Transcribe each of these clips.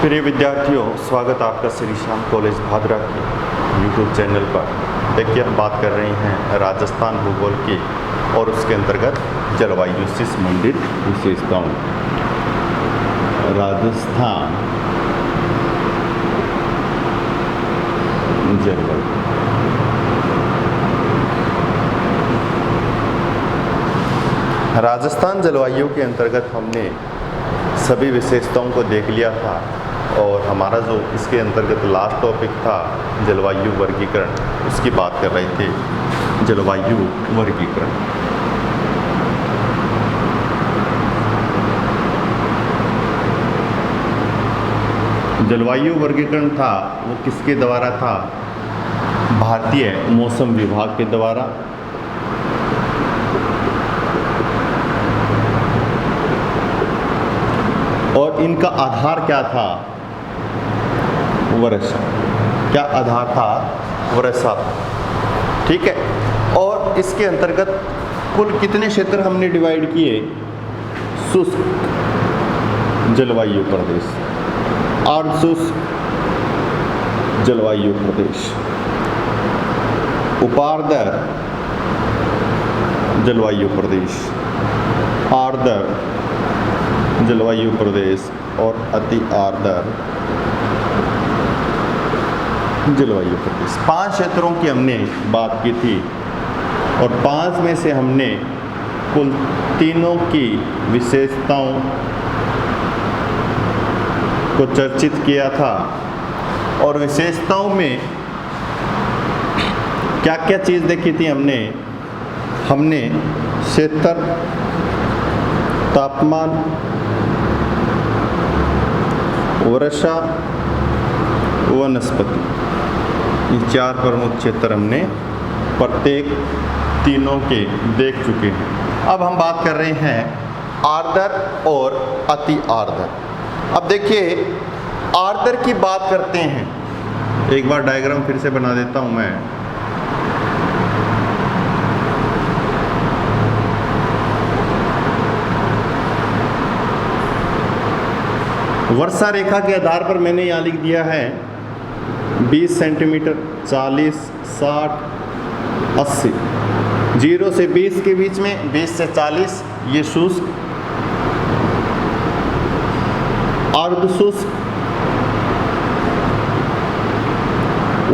प्रिय विद्यार्थियों, स्वागत आपका श्री श्याम कॉलेज भादरा के यूट्यूब चैनल पर। देखिए, हम बात कर रहे हैं राजस्थान भूगोल की और उसके अंतर्गत जलवायु से संबंधित विशेषताओं। राजस्थान जलवायु। राजस्थान जलवायु के अंतर्गत हमने सभी विशेषताओं को देख लिया था और हमारा जो इसके अंतर्गत लास्ट टॉपिक था जलवायु वर्गीकरण, उसकी बात कर रहे थे। जलवायु वर्गीकरण, जलवायु वर्गीकरण था वो किसके द्वारा था? भारतीय मौसम विभाग के द्वारा। और इनका आधार क्या था? वर्षा। क्या आधार था? वर्षा। ठीक है। और इसके अंतर्गत कुल कितने क्षेत्र हमने डिवाइड किए? शुष्क जलवायु प्रदेश, अर्धशुष्क जलवायु प्रदेश, उपार्द्र जलवायु प्रदेश, आर्द्र जलवायु प्रदेश और अति आर्द्र जलवायु प्रदेश। 5 क्षेत्रों की हमने बात की थी और 5 में से हमने कुल तीनों की विशेषताओं को चर्चित किया था। और विशेषताओं में क्या क्या चीज़ देखी थी हमने क्षेत्र, तापमान, वर्षा, वनस्पति, ये 4 प्रमुख क्षेत्र हमने प्रत्येक तीनों के देख चुके हैं। अब हम बात कर रहे हैं आर्द्र और अति आर्द्र। अब देखिए, आर्द्र की बात करते हैं। एक बार डायग्राम फिर से बना देता हूं मैं। वर्षा रेखा के आधार पर मैंने यहाँ लिख दिया है 20 सेंटीमीटर, 40, 60, 80। 0 से 20 के बीच में, 20 से 40 ये शुष्क, अर्धशुष्क,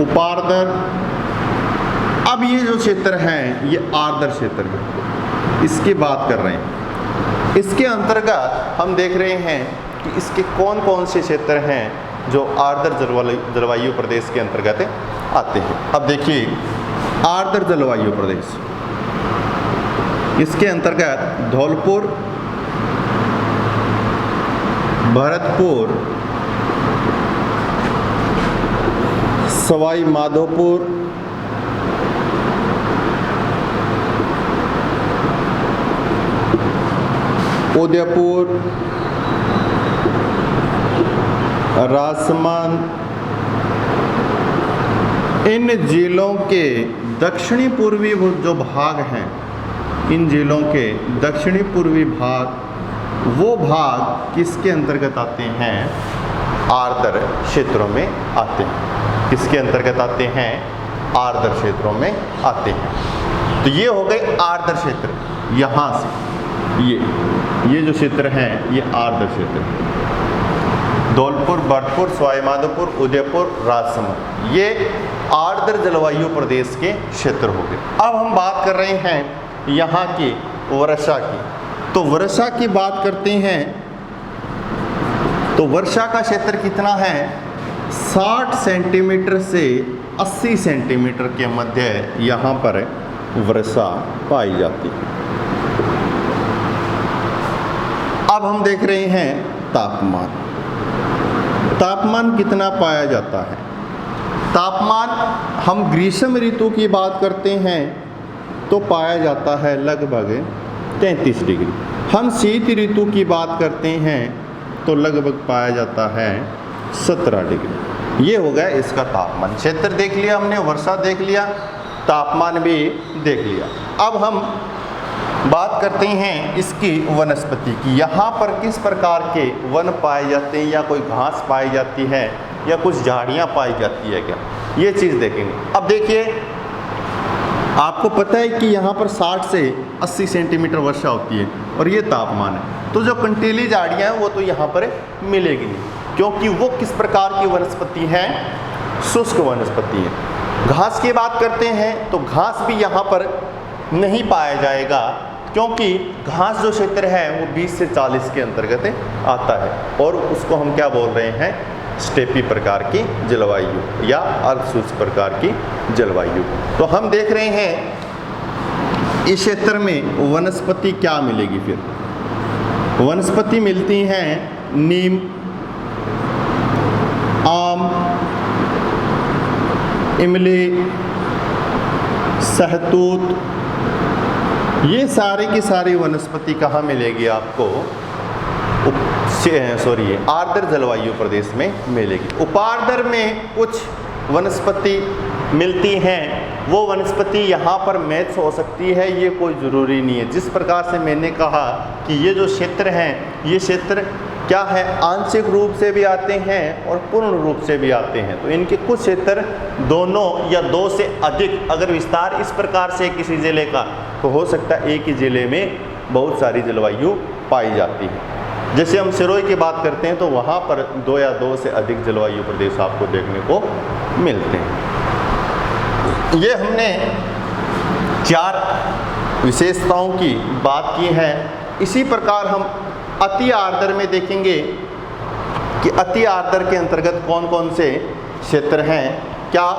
उपार्द्र। अब ये जो क्षेत्र हैं ये आर्द्र क्षेत्र है, इसकी बात कर रहे हैं। इसके अंतर्गत हम देख रहे हैं कि इसके कौन कौन से क्षेत्र हैं जो आर्द्र जलवायु प्रदेश के अंतर्गत आते हैं। अब देखिए, आर्द्र जलवायु प्रदेश, इसके अंतर्गत धौलपुर, भरतपुर, सवाई माधोपुर, उदयपुर, राजसमंद, इन जिलों के दक्षिणी पूर्वी जो भाग हैं, इन जिलों के दक्षिणी पूर्वी भाग, वो भाग किसके अंतर्गत आते हैं? आर्द्र क्षेत्रों में आते हैं। किसके अंतर्गत आते हैं? आर्द्र क्षेत्रों में आते हैं। तो ये हो गए आर्द्र क्षेत्र। यहाँ से ये जो क्षेत्र हैं ये आर्द्र क्षेत्र हैं। धौलपुर, भरतपुर, सवाई माधोपुर, उदयपुर, राजसमंद, ये आर्द्र जलवायु प्रदेश के क्षेत्र हो गए। अब हम बात कर रहे हैं यहाँ की वर्षा की। तो वर्षा की बात करते हैं तो वर्षा का क्षेत्र कितना है? 60 सेंटीमीटर से 80 सेंटीमीटर के मध्य यहाँ पर वर्षा पाई जाती है। अब हम देख रहे हैं तापमान। तापमान कितना पाया जाता है? तापमान हम ग्रीष्म ऋतु की बात करते हैं तो पाया जाता है लगभग 33 डिग्री। हम शीत ऋतु की बात करते हैं तो लगभग पाया जाता है 17 डिग्री। ये हो गया इसका तापमान। क्षेत्र देख लिया हमने, वर्षा देख लिया, तापमान भी देख लिया। अब हम बात करते हैं इसकी वनस्पति की। यहाँ पर किस प्रकार के वन पाए जाते हैं, या कोई घास पाई जाती है, या कुछ झाड़ियाँ पाई जाती है क्या, ये चीज़ देखेंगे। अब देखिए, आपको पता है कि यहाँ पर 60 से 80 सेंटीमीटर वर्षा होती है और ये तापमान है, तो जो कंटीली झाड़ियाँ हैं वो तो यहाँ पर मिलेगी नहीं, क्योंकि वो किस प्रकार की वनस्पति है, शुष्क वनस्पति है। घास की बात करते हैं तो घास भी यहाँ पर नहीं पाया जाएगा, क्योंकि घास जो क्षेत्र है वो 20 से 40 के अंतर्गत आता है, और उसको हम क्या बोल रहे हैं, स्टेपी प्रकार की जलवायु या अर्धशुष्क प्रकार की जलवायु। तो हम देख रहे हैं इस क्षेत्र में वनस्पति क्या मिलेगी। फिर वनस्पति मिलती हैं नीम, आम, इमली, सहतूत, ये सारी की सारी वनस्पति कहाँ मिलेगी आपको, आर्द्र जलवायु प्रदेश में मिलेगी। उपार्द्र में कुछ वनस्पति मिलती हैं, वो वनस्पति यहाँ पर मैच हो सकती है, ये कोई ज़रूरी नहीं है। जिस प्रकार से मैंने कहा कि ये जो क्षेत्र हैं, ये क्षेत्र क्या है, आंशिक रूप से भी आते हैं और पूर्ण रूप से भी आते हैं। तो इनके कुछ क्षेत्र दोनों या दो से अधिक, अगर विस्तार इस प्रकार से किसी ज़िले का, तो हो सकता है एक ही ज़िले में बहुत सारी जलवायु पाई जाती है। जैसे हम सिरोही की बात करते हैं तो वहाँ पर 2 या 2 से अधिक जलवायु प्रदेश आपको देखने को मिलते हैं। ये हमने 4 विशेषताओं की बात की है। इसी प्रकार हम अति आर्द्र में देखेंगे कि अति आर्द्र के अंतर्गत कौन कौन से क्षेत्र हैं, क्या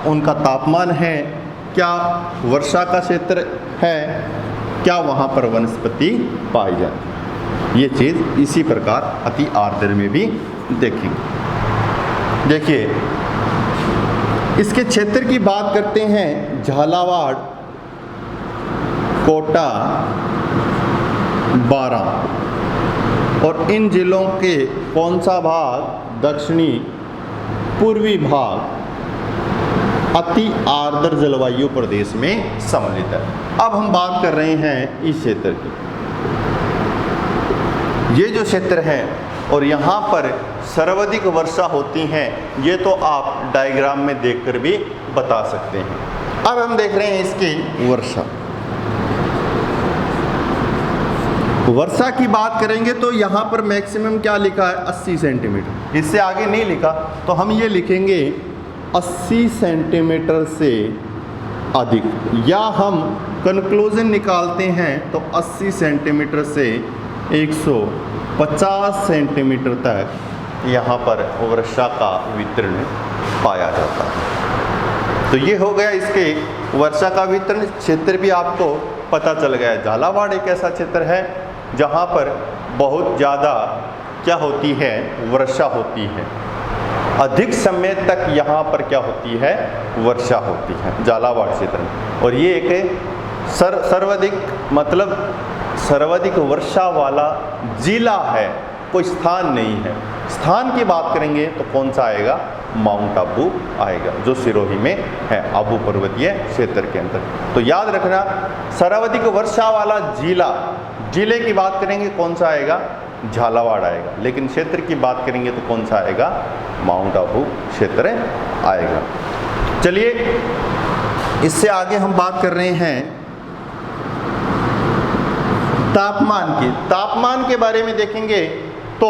उनका तापमान है, क्या वर्षा का क्षेत्र है, क्या वहाँ पर वनस्पति पाई जाती है। ये चीज़ इसी प्रकार अति आर्द्र में भी देखेंगे। देखिए, इसके क्षेत्र की बात करते हैं, झालावाड़, कोटा, बारा, और इन जिलों के कौन सा भाग, दक्षिणी पूर्वी भाग अति आर्द्र जलवायु प्रदेश में सम्मिलित है। अब हम बात कर रहे हैं इस क्षेत्र की। ये जो क्षेत्र है और यहाँ पर सर्वाधिक वर्षा होती है, ये तो आप डायग्राम में देखकर भी बता सकते हैं। अब हम देख रहे हैं इसकी वर्षा। वर्षा की बात करेंगे तो यहाँ पर मैक्सिमम क्या लिखा है, 80 सेंटीमीटर, इससे आगे नहीं लिखा, तो हम ये लिखेंगे 80 सेंटीमीटर से अधिक, या हम कंक्लूजन निकालते हैं तो 80 सेंटीमीटर से 150 सेंटीमीटर तक यहाँ पर वर्षा का वितरण पाया जाता है। तो ये हो गया इसके वर्षा का वितरण। क्षेत्र भी आपको पता चल गया। झालावाड़ एक ऐसा क्षेत्र है जहाँ पर बहुत ज़्यादा क्या होती है, वर्षा होती है, अधिक समय तक यहाँ पर क्या होती है, वर्षा होती है झालावाड़ क्षेत्र में। और ये एक सर्वाधिक मतलब सर्वाधिक वर्षा वाला जिला है, कोई स्थान नहीं है। स्थान की बात करेंगे तो कौन सा आएगा, माउंट आबू आएगा, जो सिरोही में है, आबू पर्वतीय क्षेत्र के अंदर। तो याद रखना, सर्वाधिक वर्षा वाला जिले की बात करेंगे कौन सा आएगा, झालावाड़ आएगा, लेकिन क्षेत्र की बात करेंगे तो कौन सा आएगा, माउंट आबू क्षेत्र आएगा। चलिए इससे आगे हम बात कर रहे हैं तापमान की। तापमान के बारे में देखेंगे तो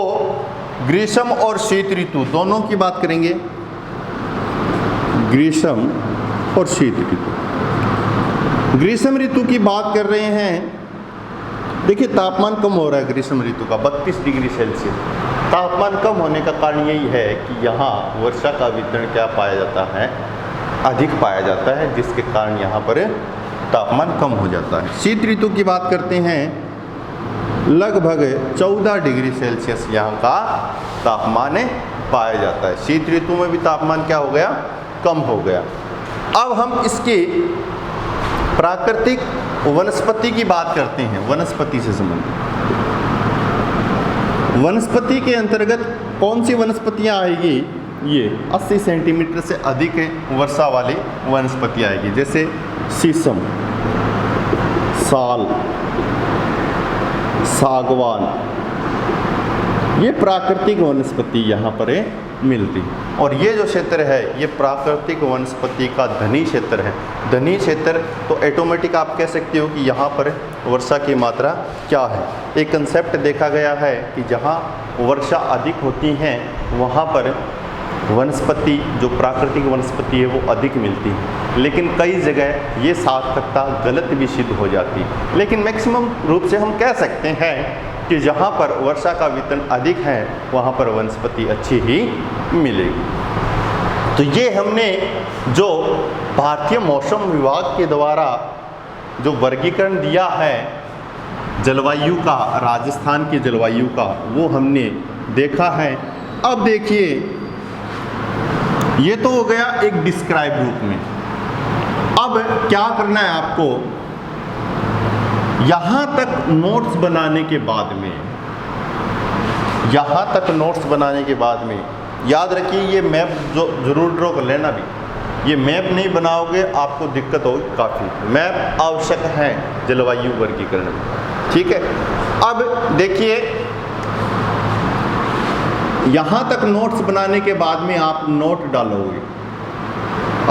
ग्रीष्म और शीत ऋतु दोनों की बात करेंगे। ग्रीष्म और शीत ऋतु। ग्रीष्म ऋतु की बात कर रहे हैं। देखिए तापमान कम हो रहा है ग्रीष्म ऋतु का 32 डिग्री सेल्सियस। तापमान कम होने का कारण यही है कि यहाँ वर्षा का वितरण क्या पाया जाता है, अधिक पाया जाता है, जिसके कारण यहाँ पर तापमान कम हो जाता है। शीत ऋतु की बात करते हैं, लगभग 14 डिग्री सेल्सियस यहाँ का तापमान पाया जाता है। शीत ऋतु में भी तापमान क्या हो गया, कम हो गया। अब हम इसकी प्राकृतिक वनस्पति की बात करते हैं। वनस्पति से संबंधित वनस्पति के अंतर्गत कौन सी वनस्पतियाँ आएगी, ये 80 सेंटीमीटर से अधिक वर्षा वाली वनस्पति आएगी, जैसे शीशम, साल, सागवान, ये प्राकृतिक वनस्पति यहाँ पर मिलती। और ये जो क्षेत्र है ये प्राकृतिक वनस्पति का धनी क्षेत्र है। धनी क्षेत्र तो ऑटोमेटिक आप कह सकते हो कि यहाँ पर वर्षा की मात्रा क्या है। एक कंसेप्ट देखा गया है कि जहाँ वर्षा अधिक होती है वहाँ पर वनस्पति जो प्राकृतिक वनस्पति है वो अधिक मिलती है, लेकिन कई जगह ये सार्थकता गलत भी सिद्ध हो जाती है। लेकिन मैक्सिमम रूप से हम कह सकते हैं कि जहाँ पर वर्षा का वितरण अधिक है वहाँ पर वनस्पति अच्छी ही मिलेगी। तो ये हमने जो भारतीय मौसम विभाग के द्वारा जो वर्गीकरण दिया है जलवायु का, राजस्थान की जलवायु का, वो हमने देखा है। अब देखिए ये तो हो गया एक डिस्क्राइब रूप में। अब क्या करना है आपको, यहाँ तक नोट्स बनाने के बाद में, यहाँ तक नोट्स बनाने के बाद में याद रखिए ये मैप जो जरूर ड्रॉ कर लेना भी। ये मैप नहीं बनाओगे आपको दिक्कत होगी काफ़ी। मैप आवश्यक है जलवायु वर्गीकरण में, ठीक है। अब देखिए यहाँ तक नोट्स बनाने के बाद में आप नोट डालोगे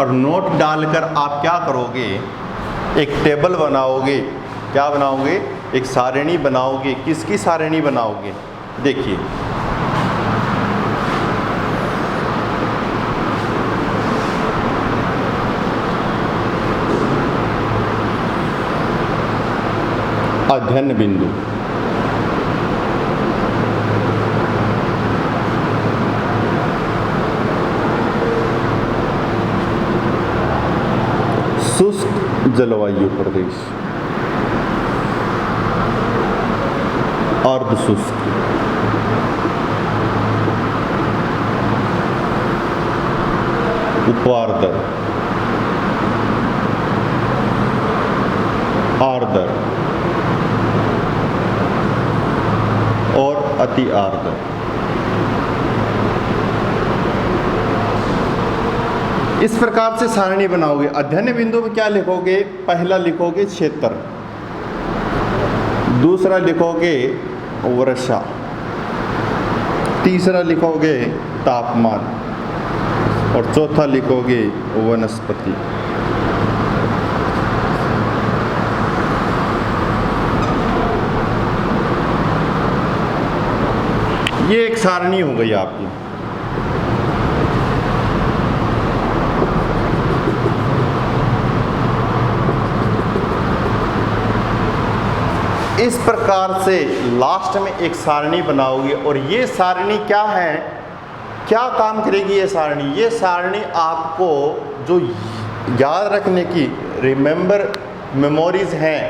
और नोट डालकर आप क्या करोगे, एक टेबल बनाओगे। क्या बनाओगे, एक सारणी बनाओगे। किसकी सारणी बनाओगे, देखिए अध्ययन बिंदु, शुष्क जलवायु प्रदेश, अर्ध शुष्क, उपार्द्र, आर्द्र और अति आर्द्र। इस प्रकार से सारणी बनाओगे। अध्ययन बिंदु में क्या लिखोगे, पहला लिखोगे क्षेत्र, दूसरा लिखोगे वर्षा, तीसरा लिखोगे तापमान और चौथा लिखोगे वनस्पति। ये एक सारणी हो गई आपकी। इस प्रकार से लास्ट में एक सारणी बनाओगे और ये सारणी क्या है, क्या काम करेगी ये सारणी। ये सारणी आपको जो याद रखने की रिमेंबर मेमोरीज हैं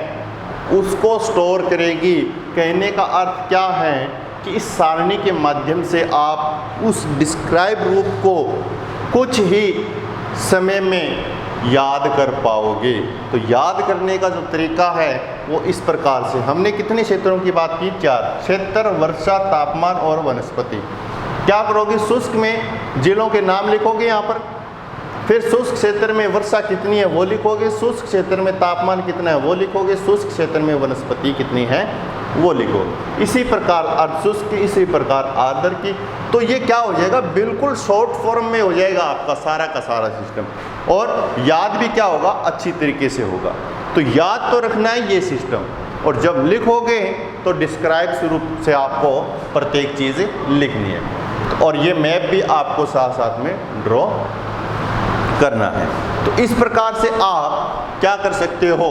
उसको स्टोर करेगी। कहने का अर्थ क्या है कि इस सारणी के माध्यम से आप उस डिस्क्राइब रूप को कुछ ही समय में याद कर पाओगे। तो याद करने का जो तरीका है वो इस प्रकार से, हमने कितने क्षेत्रों की बात की, 4 क्षेत्र, वर्षा, तापमान और वनस्पति। क्या करोगे, शुष्क में जिलों के नाम लिखोगे यहाँ पर, फिर शुष्क क्षेत्र में वर्षा कितनी है वो लिखोगे, शुष्क क्षेत्र में तापमान कितना है वो लिखोगे, शुष्क क्षेत्र में वनस्पति कितनी है वो लिखोगे। इसी प्रकार अर्धशुष्क की, इसी प्रकार आर्द्र की। तो ये क्या हो जाएगा, बिल्कुल शॉर्ट फॉर्म में हो जाएगा आपका सारा का सारा सिस्टम। और याद भी क्या होगा, अच्छी तरीके से होगा। तो याद तो रखना है ये सिस्टम, और जब लिखोगे तो डिस्क्राइब स्वरूप से आपको प्रत्येक चीज़ लिखनी है। और ये मैप भी आपको साथ साथ में ड्रॉ करना है। तो इस प्रकार से आप क्या कर सकते हो,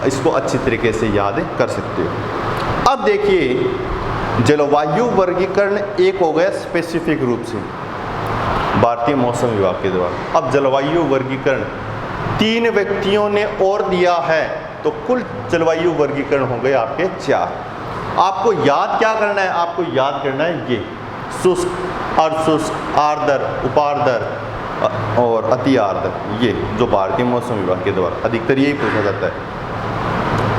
इसको अच्छी तरीके से याद कर सकते हो। अब देखिए जलवायु वर्गीकरण एक हो गया स्पेसिफिक रूप से भारतीय मौसम विभाग के द्वारा। अब जलवायु वर्गीकरण 3 व्यक्तियों ने और दिया है, तो कुल जलवायु वर्गीकरण हो गए आपके 4। आपको याद क्या करना है, आपको याद करना है ये शुष्क, अर्धशुष्क, आर्द्र, उपार्द्र और अति आर्द्र, ये जो भारतीय मौसम विभाग के द्वारा अधिकतर यही पूछा जाता है।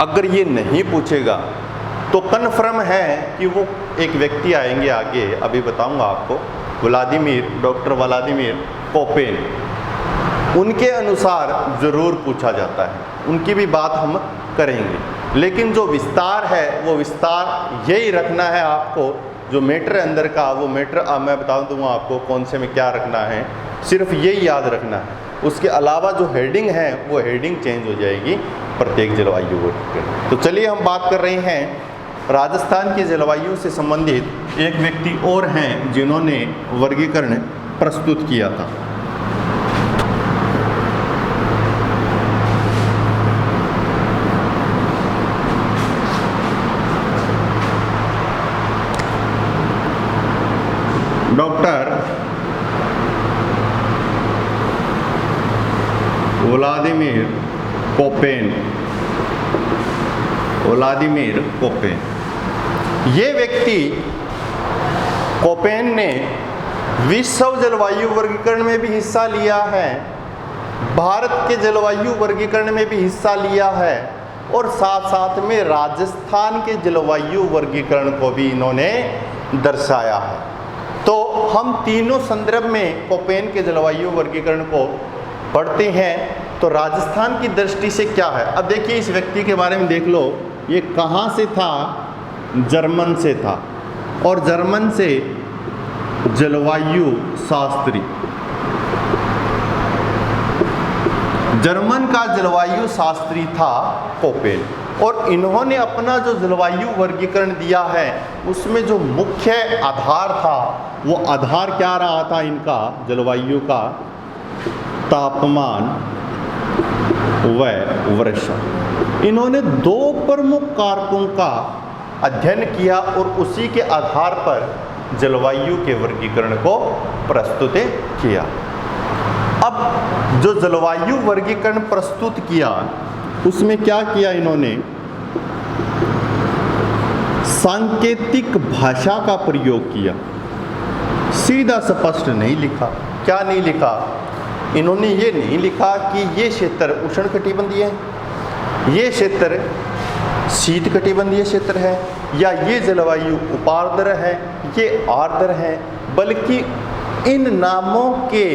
अगर ये नहीं पूछेगा तो कन्फर्म है कि वो एक व्यक्ति आएंगे आगे, अभी बताऊंगा आपको, डॉक्टर व्लादिमीर कोपेन, उनके अनुसार ज़रूर पूछा जाता है, उनकी भी बात हम करेंगे। लेकिन जो विस्तार है वो विस्तार यही रखना है आपको। जो मीटर है अंदर का, वो मीटर अब मैं बता दूंगा आपको कौन से में क्या रखना है, सिर्फ यही याद रखना है। उसके अलावा जो हेडिंग है वो हेडिंग चेंज हो जाएगी प्रत्येक जलवायु वर्गीकरण। तो चलिए हम बात कर रहे हैं राजस्थान की जलवायु से संबंधित एक व्यक्ति और हैं जिन्होंने वर्गीकरण प्रस्तुत किया था। Doctor Vladimir Koppen. ये व्यक्ति कोपेन ने विश्व जलवायु वर्गीकरण में भी हिस्सा लिया है, भारत के जलवायु वर्गीकरण में भी हिस्सा लिया है और साथ साथ में राजस्थान के जलवायु वर्गीकरण को भी इन्होंने दर्शाया है। तो हम तीनों संदर्भ में कोपेन के जलवायु वर्गीकरण को पढ़ते हैं। तो राजस्थान की दृष्टि से क्या है, अब देखिए इस व्यक्ति के बारे में देख लो, ये कहाँ से था, जर्मन से था, और जर्मन से जलवायु शास्त्री, जर्मन का जलवायु शास्त्री था कोपेन। और इन्होंने अपना जो जलवायु वर्गीकरण दिया है उसमें जो मुख्य आधार था वो आधार क्या रहा था इनका जलवायु का, तापमान व वर्षा। इन्होंने दो प्रमुख कारकों का अध्ययन किया और उसी के आधार पर जलवायु के वर्गीकरण को प्रस्तुत किया। अब जो जलवायु वर्गीकरण प्रस्तुत किया उसमें क्या किया इन्होंने, सांकेतिक भाषा का प्रयोग किया। सीधा स्पष्ट नहीं लिखा। क्या नहीं लिखा, इन्होंने ये नहीं लिखा कि ये क्षेत्र उष्णकटिबंधीय है, ये क्षेत्र शीतकटिबंधीय क्षेत्र है, या ये जलवायु उपार्द्र है, ये आर्द्र है, बल्कि इन नामों के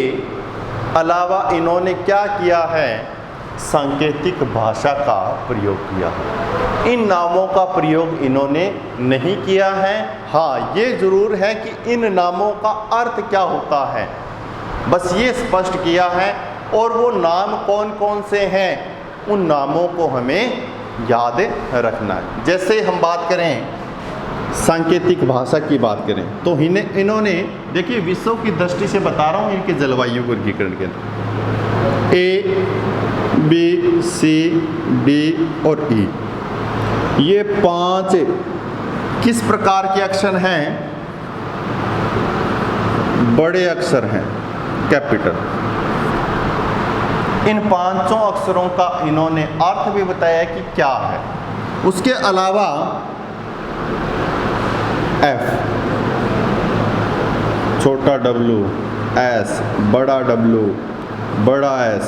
अलावा इन्होंने क्या किया है, सांकेतिक भाषा का प्रयोग किया। इन नामों का प्रयोग इन्होंने नहीं किया है। हाँ, ये जरूर है कि इन नामों का अर्थ क्या होता है, बस ये स्पष्ट किया है। और वो नाम कौन कौन से हैं उन नामों को हमें याद रखना है। जैसे हम बात करें सांकेतिक भाषा की बात करें तो इन्होंने देखिए विश्व की दृष्टि से बता रहा हूँ इनके जलवायु वर्गीकरण के अंदर A, B, C, D और E, ये 5 किस प्रकार के अक्षर हैं, बड़े अक्षर हैं, कैपिटल। इन 5 अक्षरों का इन्होंने अर्थ भी बताया कि क्या है। उसके अलावा F, छोटा W, S, बड़ा W, बड़ा S,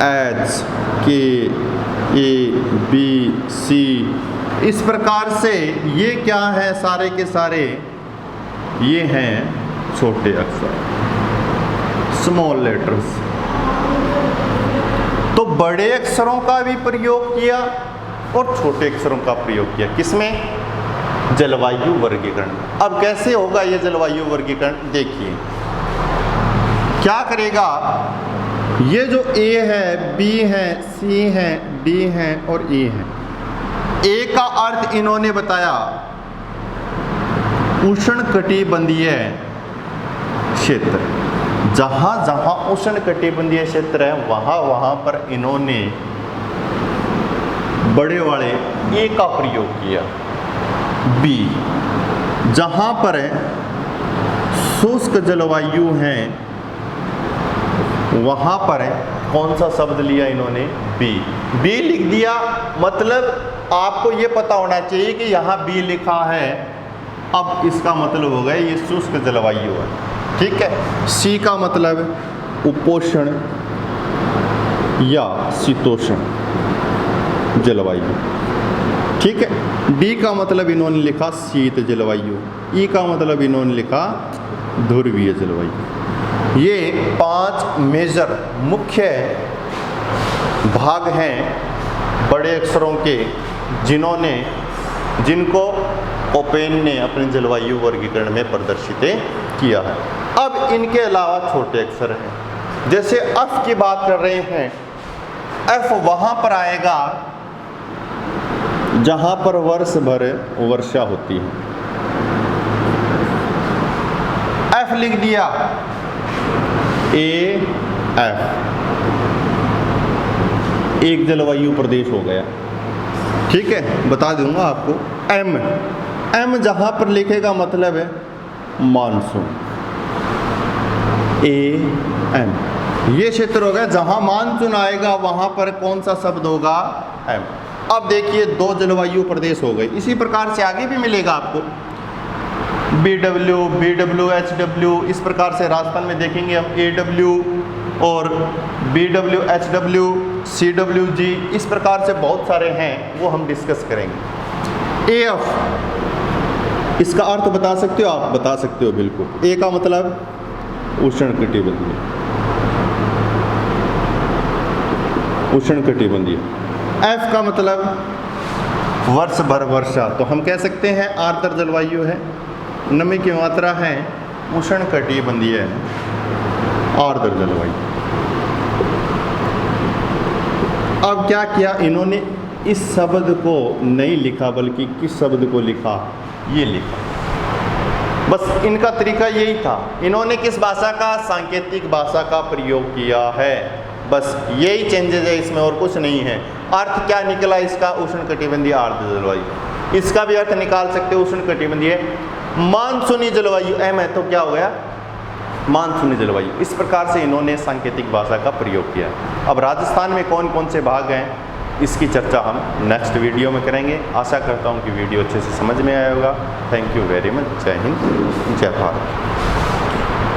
H, K, A, B, C, इस प्रकार से ये क्या है, सारे के सारे ये हैं छोटे अक्षर, स्मॉल लेटर्स। तो बड़े अक्षरों का भी प्रयोग किया और छोटे अक्षरों का प्रयोग किया, किसमें, जलवायु वर्गीकरण। अब कैसे होगा ये जलवायु वर्गीकरण, देखिए क्या करेगा। ये जो A है, B है, C है, D है और E है। A का अर्थ इन्होंने बताया उष्णकटिबंधीय क्षेत्र। जहाँ जहाँ उष्णकटिबंधीय क्षेत्र है वहाँ पर इन्होंने बड़े वाले A का प्रयोग किया। B, जहाँ पर शुष्क जलवायु है वहाँ पर कौन सा शब्द लिया इन्होंने, B लिख दिया। मतलब आपको ये पता होना चाहिए कि यहाँ B लिखा है, अब इसका मतलब हो गया ये शुष्क जलवायु है, ठीक है। C का मतलब उपोष्ण या शीतोष्ण जलवायु, ठीक है। D का मतलब इन्होंने लिखा शीत जलवायु, E का मतलब इन्होंने लिखा ध्रुवीय जलवायु। ये 5 मेजर मुख्य भाग हैं बड़े अक्षरों के जिनको ओपेन ने अपने जलवायु वर्गीकरण में प्रदर्शित किया है। अब इनके अलावा छोटे अक्षर हैं, जैसे एफ की बात कर रहे हैं, एफ वहां पर आएगा जहां पर वर्ष भर वर्षा होती है। एफ लिख दिया, ए एफ एक जलवायु प्रदेश हो गया। ठीक है, बता दूंगा आपको। एम जहां पर लिखेगा मतलब है मानसून, ए एम ये क्षेत्र हो गया जहां मानसून आएगा, वहां पर कौन सा शब्द होगा, एम। अब देखिए 2 जलवायु प्रदेश हो गए। इसी प्रकार से आगे भी मिलेगा आपको BW, HW, इस प्रकार से राजस्थान में देखेंगे हम AW और BW, HW, CWG, इस प्रकार से बहुत सारे हैं, वो हम डिस्कस करेंगे। AF इसका अर्थ बता सकते हो आप? बता सकते हो बिल्कुल। ए का मतलब उष्णकटिबंधीय, उष्णकटिबंधीय। एफ का मतलब वर्ष भर वर्षा, तो हम कह सकते हैं आर्द्र जलवायु है, नमी की मात्रा है, उष्णकटिबंधीय है, आर्द्र जलवायु। अब क्या किया इन्होंने, इस शब्द को नहीं लिखा बल्कि किस शब्द को लिखा, ये लिखा। बस इनका तरीका यही था। इन्होंने किस भाषा का, सांकेतिक भाषा का प्रयोग किया है, बस यही चेंजेस है इसमें और कुछ नहीं है। अर्थ क्या निकला इसका, उष्णकटिबंधीय आर्द्र जलवायु। इसका भी अर्थ निकाल सकते हो उष्णकटिबंधीय मानसूनी जलवायु। एम है तो क्या हो गया, मानसूनी जलवायु। इस प्रकार से इन्होंने सांकेतिक भाषा का प्रयोग किया। अब राजस्थान में कौन कौन से भाग हैं, इसकी चर्चा हम नेक्स्ट वीडियो में करेंगे। आशा करता हूँ कि वीडियो अच्छे से समझ में आया होगा। Thank you very much. जय हिंद, जय भारत।